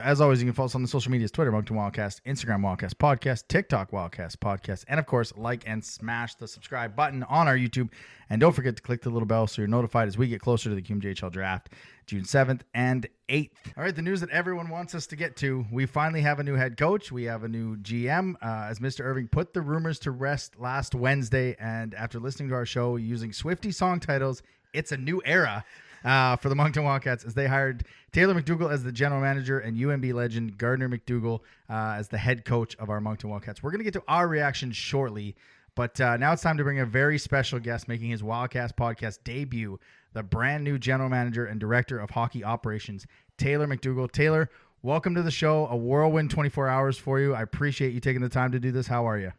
As always, you can follow us on the social medias, Twitter, Moncton Wildcast, Instagram, Wildcast Podcast, TikTok, Wildcast Podcast, and of course, like and smash the subscribe button on our YouTube. And don't forget to click the little bell so you're notified as we get closer to the QMJHL draft, June 7th and 8th. All right, the news that everyone wants us to get to. We finally have a new head coach. We have a new GM, as Mr. Irving put the rumors to rest last Wednesday. And after listening to our show using Swiftie song titles, it's a new era for the Moncton Wildcats as they hired Taylor MacDougall as the general manager and UNB legend Gardner MacDougall as the head coach of our Moncton Wildcats. We're going to get to our reaction shortly, but now it's time to bring a very special guest making his Wildcast podcast debut, the brand new general manager and director of hockey operations, Taylor MacDougall. Taylor, welcome to the show. A whirlwind 24 hours for you. I appreciate you taking the time to do this. How are you?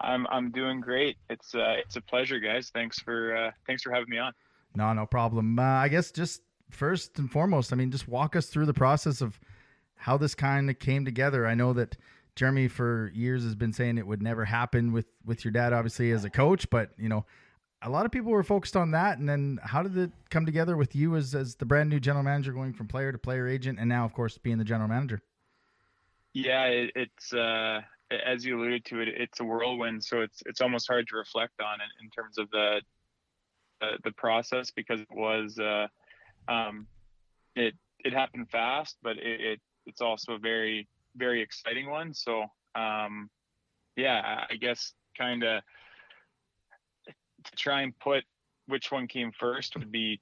I'm doing great. It's a pleasure, guys. Thanks for having me on. No problem. I guess just first and foremost, just walk us through the process of how this kind of came together. I know that Jeremy for years has been saying it would never happen with your dad, obviously, as a coach, but, a lot of people were focused on that. And then how did it come together with you as the brand new general manager going from player to player agent and now, of course, being the general manager? Yeah, it's as you alluded to, it's a whirlwind. So it's almost hard to reflect on it in terms of the process, because it was it happened fast, but it's also a very, very exciting one. So I guess kind of to try and put which one came first would be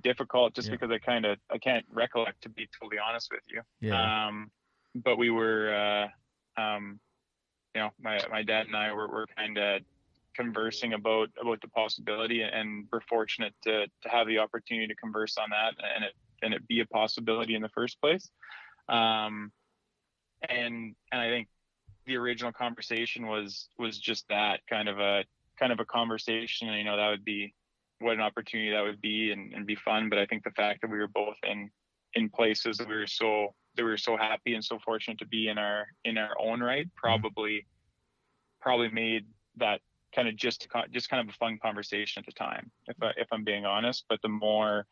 difficult, just because I can't recollect, to be totally honest with you. Yeah. But we were my dad and I were kind of conversing about the possibility, and we're fortunate to have the opportunity to converse on that and it be a possibility in the first place. And I think the original conversation was just that kind of a conversation, and that would be what an opportunity that would be and be fun. But I think the fact that we were both in places that we were so happy and so fortunate to be in our own right probably made that kind of just kind of a fun conversation at the time, if I'm being honest. But the more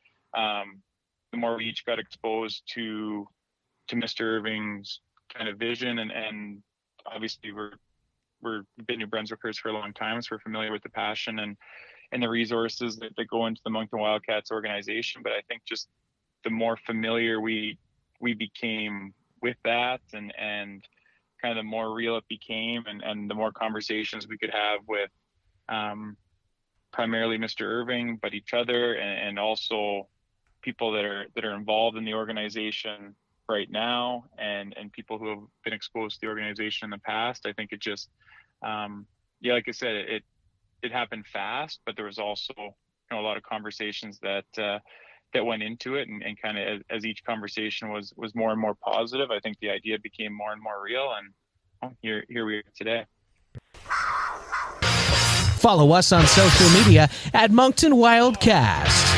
we each got exposed to Mr. Irving's kind of vision, and obviously we're been New Brunswickers for a long time, so we're familiar with the passion and the resources that go into the Moncton Wildcats organization. But I think just the more familiar we became with that, and kind of the more real it became, and the more conversations we could have with primarily Mr. Irving, but each other, and also people that are involved in the organization right now, and people who have been exposed to the organization in the past. I think it just like I said, it happened fast, but there was also a lot of conversations that went into it, and kind of as each conversation was more and more positive, I think the idea became more and more real, and here we are today. Follow us on social media at Moncton Wildcast.